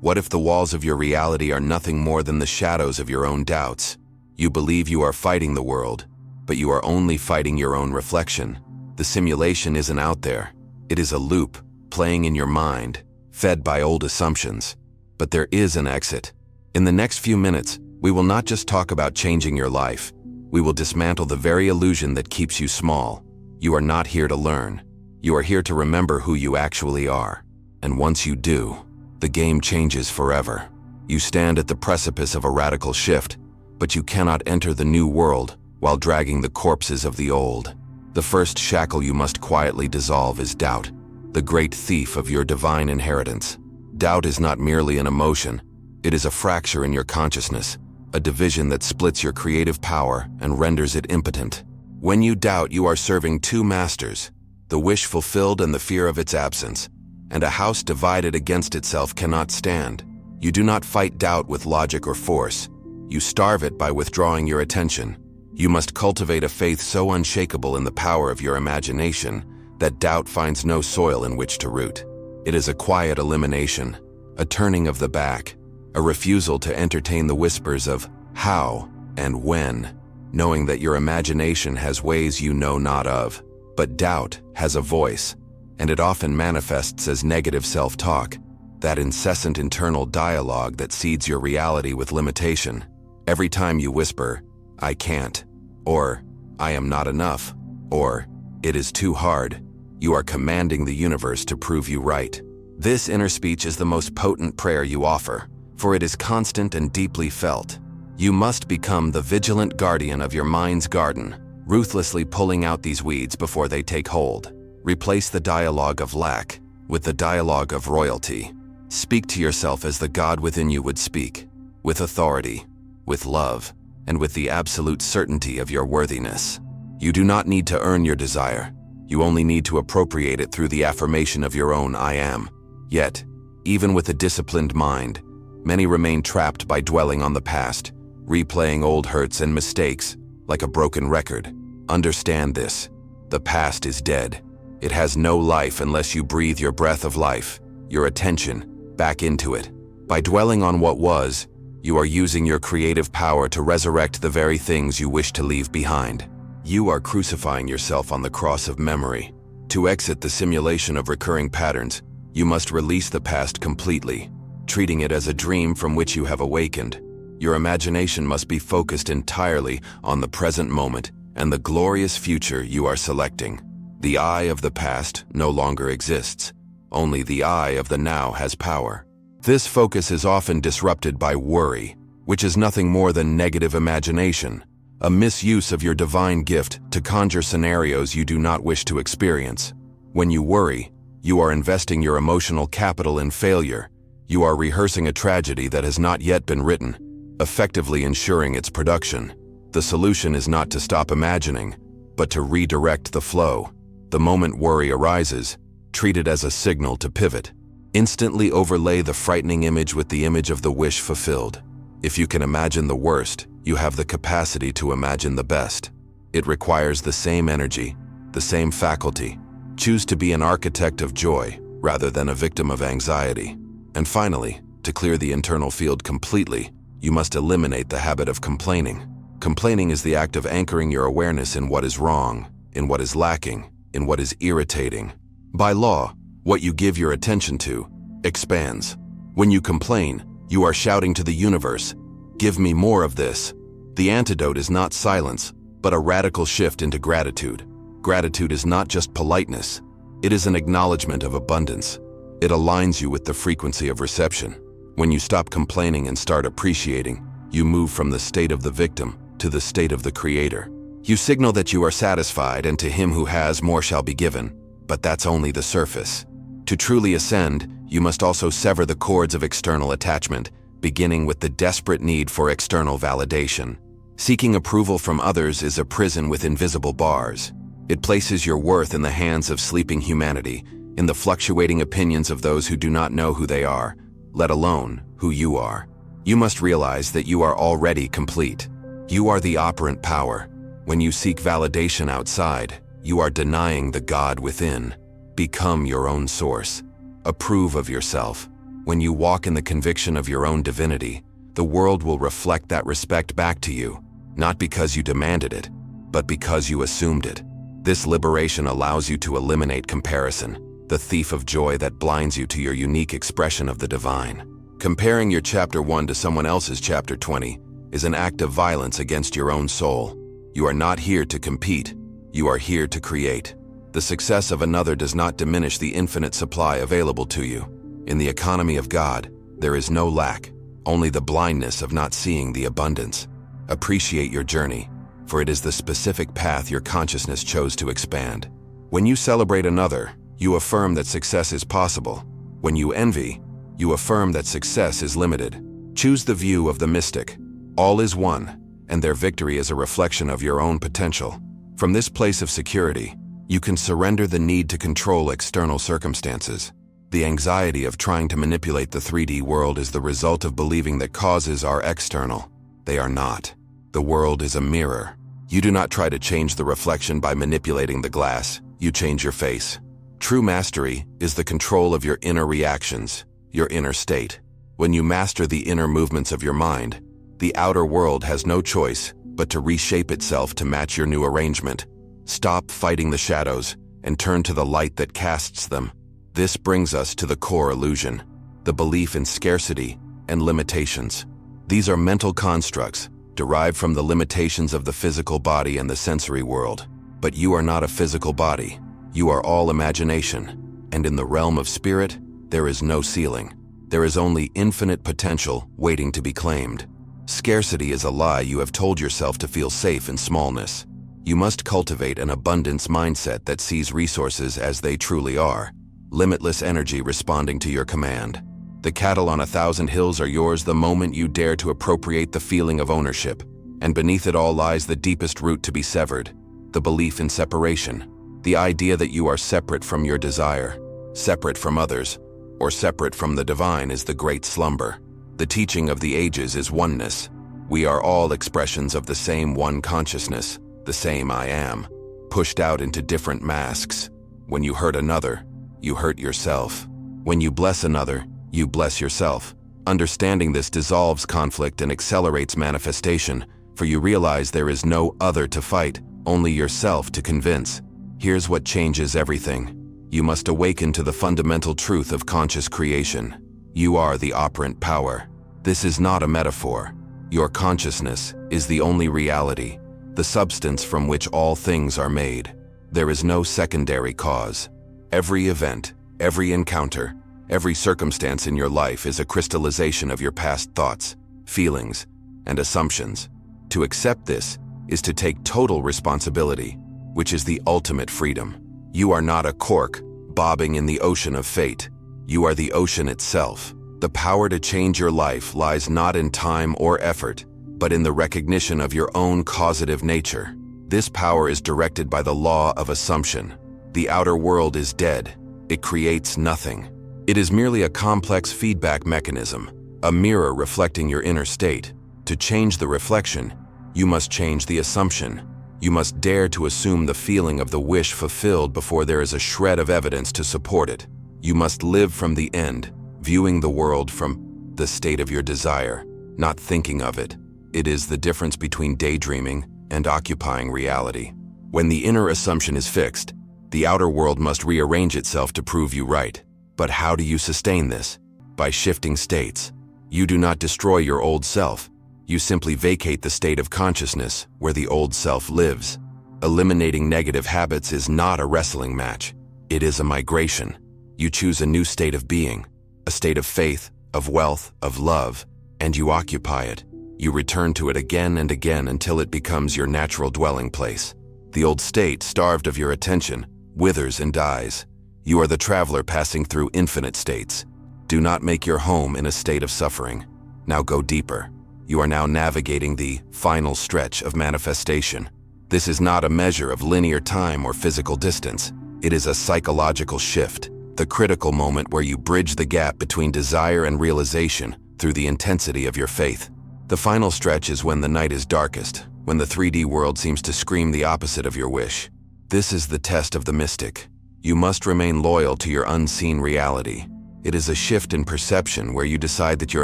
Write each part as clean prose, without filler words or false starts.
What if the walls of your reality are nothing more than the shadows of your own doubts? You believe you are fighting the world, but you are only fighting your own reflection. The simulation isn't out there. It is a loop, playing in your mind, fed by old assumptions. But there is an exit. In the next few minutes, we will not just talk about changing your life. We will dismantle the very illusion that keeps you small. You are not here to learn. You are here to remember who you actually are. And once you do, the game changes forever. You stand at the precipice of a radical shift, but you cannot enter the new world while dragging the corpses of the old. The first shackle you must quietly dissolve is doubt, the great thief of your divine inheritance. Doubt is not merely an emotion. It is a fracture in your consciousness, a division that splits your creative power and renders it impotent. When you doubt, you are serving two masters, the wish fulfilled and the fear of its absence. And a house divided against itself cannot stand. You do not fight doubt with logic or force. You starve it by withdrawing your attention. You must cultivate a faith so unshakable in the power of your imagination that doubt finds no soil in which to root. It is a quiet elimination, a turning of the back, a refusal to entertain the whispers of how and when, knowing that your imagination has ways you know not of. But doubt has a voice, and it often manifests as negative self-talk, that incessant internal dialogue that seeds your reality with limitation. Every time you whisper, "I can't," or "I am not enough," or "it is too hard," you are commanding the universe to prove you right. This inner speech is the most potent prayer you offer, for it is constant and deeply felt. You must become the vigilant guardian of your mind's garden, ruthlessly pulling out these weeds before they take hold. Replace the dialogue of lack with the dialogue of royalty. Speak to yourself as the God within you would speak, with authority, with love, and with the absolute certainty of your worthiness. You do not need to earn your desire. You only need to appropriate it through the affirmation of your own I am. Yet, even with a disciplined mind, many remain trapped by dwelling on the past, replaying old hurts and mistakes like a broken record. Understand this. The past is dead. It has no life unless you breathe your breath of life, your attention, back into it. By dwelling on what was, you are using your creative power to resurrect the very things you wish to leave behind. You are crucifying yourself on the cross of memory. To exit the simulation of recurring patterns, you must release the past completely, treating it as a dream from which you have awakened. Your imagination must be focused entirely on the present moment and the glorious future you are selecting. The I of the past no longer exists. Only the I of the now has power. This focus is often disrupted by worry, which is nothing more than negative imagination, a misuse of your divine gift to conjure scenarios you do not wish to experience. When you worry, you are investing your emotional capital in failure. You are rehearsing a tragedy that has not yet been written, effectively ensuring its production. The solution is not to stop imagining, but to redirect the flow. The moment worry arises, treat it as a signal to pivot. Instantly overlay the frightening image with the image of the wish fulfilled. If you can imagine the worst, you have the capacity to imagine the best. It requires the same energy, the same faculty. Choose to be an architect of joy rather than a victim of anxiety. And finally, to clear the internal field completely, you must eliminate the habit of complaining. Complaining is the act of anchoring your awareness in what is wrong, in what is lacking, in what is irritating. By law, what you give your attention to expands. When you complain, you are shouting to the universe, "Give me more of this." The antidote is not silence, but a radical shift into gratitude. Gratitude is not just politeness. It is an acknowledgement of abundance. It aligns you with the frequency of reception. When you stop complaining and start appreciating, you move from the state of the victim to the state of the creator. You signal that you are satisfied, and to him who has, more shall be given. But that's only the surface. To truly ascend, you must also sever the cords of external attachment, beginning with the desperate need for external validation. Seeking approval from others is a prison with invisible bars. It places your worth in the hands of sleeping humanity, in the fluctuating opinions of those who do not know who they are, let alone who you are. You must realize that you are already complete. You are the operant power. When you seek validation outside, you are denying the God within. Become your own source. Approve of yourself. When you walk in the conviction of your own divinity, the world will reflect that respect back to you, not because you demanded it, but because you assumed it. This liberation allows you to eliminate comparison, the thief of joy that blinds you to your unique expression of the divine. Comparing your chapter 1 to someone else's chapter 20 is an act of violence against your own soul. You are not here to compete, you are here to create. The success of another does not diminish the infinite supply available to you. In the economy of God, there is no lack, only the blindness of not seeing the abundance. Appreciate your journey, for it is the specific path your consciousness chose to expand. When you celebrate another, you affirm that success is possible. When you envy, you affirm that success is limited. Choose the view of the mystic. All is one, and their victory is a reflection of your own potential. From this place of security, you can surrender the need to control external circumstances. The anxiety of trying to manipulate the 3D world is the result of believing that causes are external. They are not. The world is a mirror. You do not try to change the reflection by manipulating the glass. You change your face. True mastery is the control of your inner reactions, your inner state. When you master the inner movements of your mind, the outer world has no choice but to reshape itself to match your new arrangement. Stop fighting the shadows and turn to the light that casts them. This brings us to the core illusion, the belief in scarcity and limitations. These are mental constructs derived from the limitations of the physical body and the sensory world. But you are not a physical body. You are all imagination, and in the realm of spirit, there is no ceiling. There is only infinite potential waiting to be claimed. Scarcity is a lie you have told yourself to feel safe in smallness. You must cultivate an abundance mindset that sees resources as they truly are, limitless energy responding to your command. The cattle on 1,000 hills are yours the moment you dare to appropriate the feeling of ownership, and beneath it all lies the deepest root to be severed, the belief in separation, the idea that you are separate from your desire, separate from others, or separate from the divine is the great slumber. The teaching of the ages is oneness. We are all expressions of the same one consciousness, the same I am, pushed out into different masks. When you hurt another, you hurt yourself. When you bless another, you bless yourself. Understanding this dissolves conflict and accelerates manifestation, for you realize there is no other to fight, only yourself to convince. Here's what changes everything. You must awaken to the fundamental truth of conscious creation. You are the operant power. This is not a metaphor. Your consciousness is the only reality, the substance from which all things are made. There is no secondary cause. Every event, every encounter, every circumstance in your life is a crystallization of your past thoughts, feelings, and assumptions. To accept this is to take total responsibility, which is the ultimate freedom. You are not a cork bobbing in the ocean of fate. You are the ocean itself. The power to change your life lies not in time or effort, but in the recognition of your own causative nature. This power is directed by the law of assumption. The outer world is dead. It creates nothing. It is merely a complex feedback mechanism, a mirror reflecting your inner state. To change the reflection, you must change the assumption. You must dare to assume the feeling of the wish fulfilled before there is a shred of evidence to support it. You must live from the end, viewing the world from the state of your desire, not thinking of it. It is the difference between daydreaming and occupying reality. When the inner assumption is fixed, the outer world must rearrange itself to prove you right. But how do you sustain this? By shifting states. You do not destroy your old self. You simply vacate the state of consciousness where the old self lives. Eliminating negative habits is not a wrestling match. It is a migration. You choose a new state of being, a state of faith, of wealth, of love, and you occupy it. You return to it again and again until it becomes your natural dwelling place. The old state, starved of your attention, withers and dies. You are the traveler passing through infinite states. Do not make your home in a state of suffering. Now go deeper. You are now navigating the final stretch of manifestation. This is not a measure of linear time or physical distance. It is a psychological shift, the critical moment where you bridge the gap between desire and realization through the intensity of your faith. The final stretch is when the night is darkest, when the 3D world seems to scream the opposite of your wish. This is the test of the mystic. You must remain loyal to your unseen reality. It is a shift in perception where you decide that your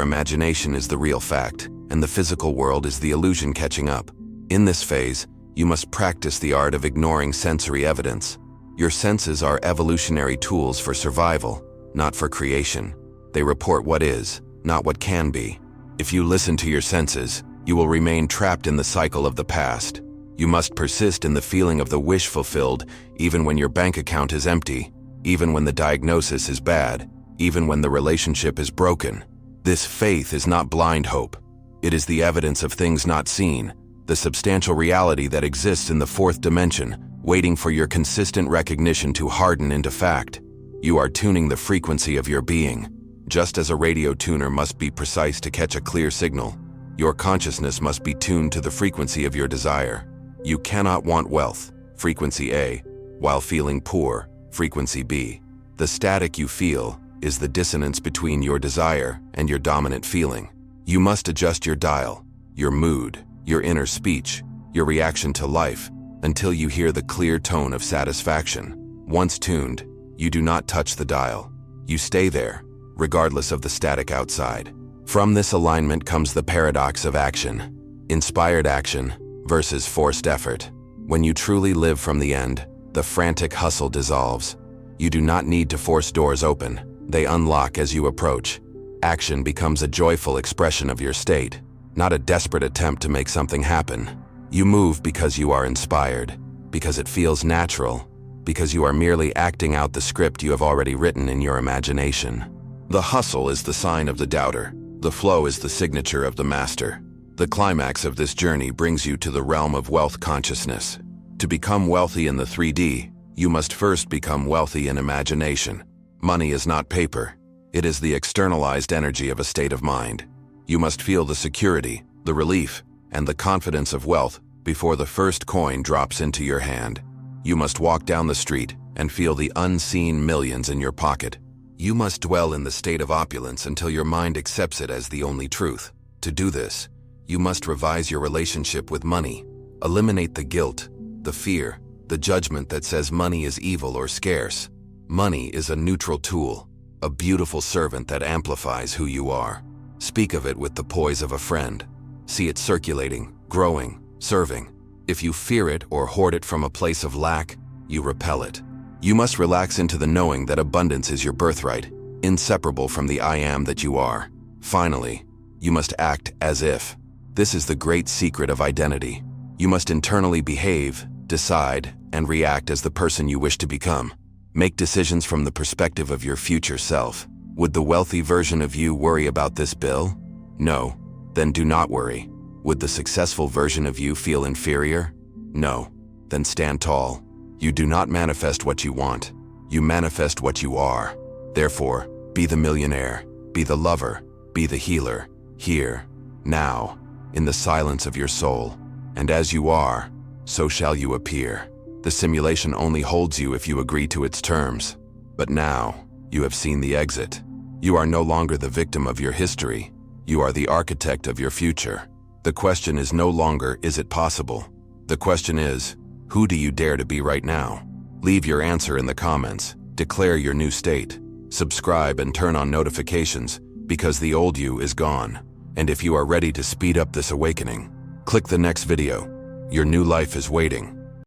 imagination is the real fact, and the physical world is the illusion catching up. In this phase, you must practice the art of ignoring sensory evidence. Your senses are evolutionary tools for survival, not for creation. They report what is, not what can be. If you listen to your senses, you will remain trapped in the cycle of the past. You must persist in the feeling of the wish fulfilled, even when your bank account is empty, even when the diagnosis is bad, even when the relationship is broken. This faith is not blind hope. It is the evidence of things not seen, the substantial reality that exists in the fourth dimension, waiting for your consistent recognition to harden into fact. You are tuning the frequency of your being. Just as a radio tuner must be precise to catch a clear signal, your consciousness must be tuned to the frequency of your desire. You cannot want wealth, frequency A, while feeling poor, frequency B. The static you feel is the dissonance between your desire and your dominant feeling. You must adjust your dial, your mood, your inner speech, your reaction to life, until you hear the clear tone of satisfaction. Once tuned, you do not touch the dial. You stay there, regardless of the static outside. From this alignment comes the paradox of action. Inspired action versus forced effort. When you truly live from the end, the frantic hustle dissolves. You do not need to force doors open. They unlock as you approach. Action becomes a joyful expression of your state, not a desperate attempt to make something happen. You move because you are inspired, because it feels natural, because you are merely acting out the script you have already written in your imagination. The hustle is the sign of the doubter. The flow is the signature of the master. The climax of this journey brings you to the realm of wealth consciousness. To become wealthy in the 3D, you must first become wealthy in imagination. Money is not paper. It is the externalized energy of a state of mind. You must feel the security, the relief, and the confidence of wealth before the first coin drops into your hand. You must walk down the street and feel the unseen millions in your pocket. You must dwell in the state of opulence until your mind accepts it as the only truth. To do this, you must revise your relationship with money. Eliminate the guilt, the fear, the judgment that says money is evil or scarce. Money is a neutral tool, a beautiful servant that amplifies who you are. Speak of it with the poise of a friend. See it circulating, growing, serving. If you fear it or hoard it from a place of lack, you repel it. You must relax into the knowing that abundance is your birthright, inseparable from the I am that you are. Finally, you must act as if. This is the great secret of identity. You must internally behave, decide, and react as the person you wish to become. Make decisions from the perspective of your future self. Would the wealthy version of you worry about this bill? No. Then do not worry. Would the successful version of you feel inferior? No. Then stand tall. You do not manifest what you want. You manifest what you are. Therefore, be the millionaire, be the lover, be the healer, here, now, in the silence of your soul. And as you are, so shall you appear. The simulation only holds you if you agree to its terms. But now, you have seen the exit. You are no longer the victim of your history. You are the architect of your future. The question is no longer, is it possible? The question is, who do you dare to be right now? Leave your answer in the comments. Declare your new state. Subscribe and turn on notifications, because the old you is gone. And if you are ready to speed up this awakening, click the next video. Your new life is waiting.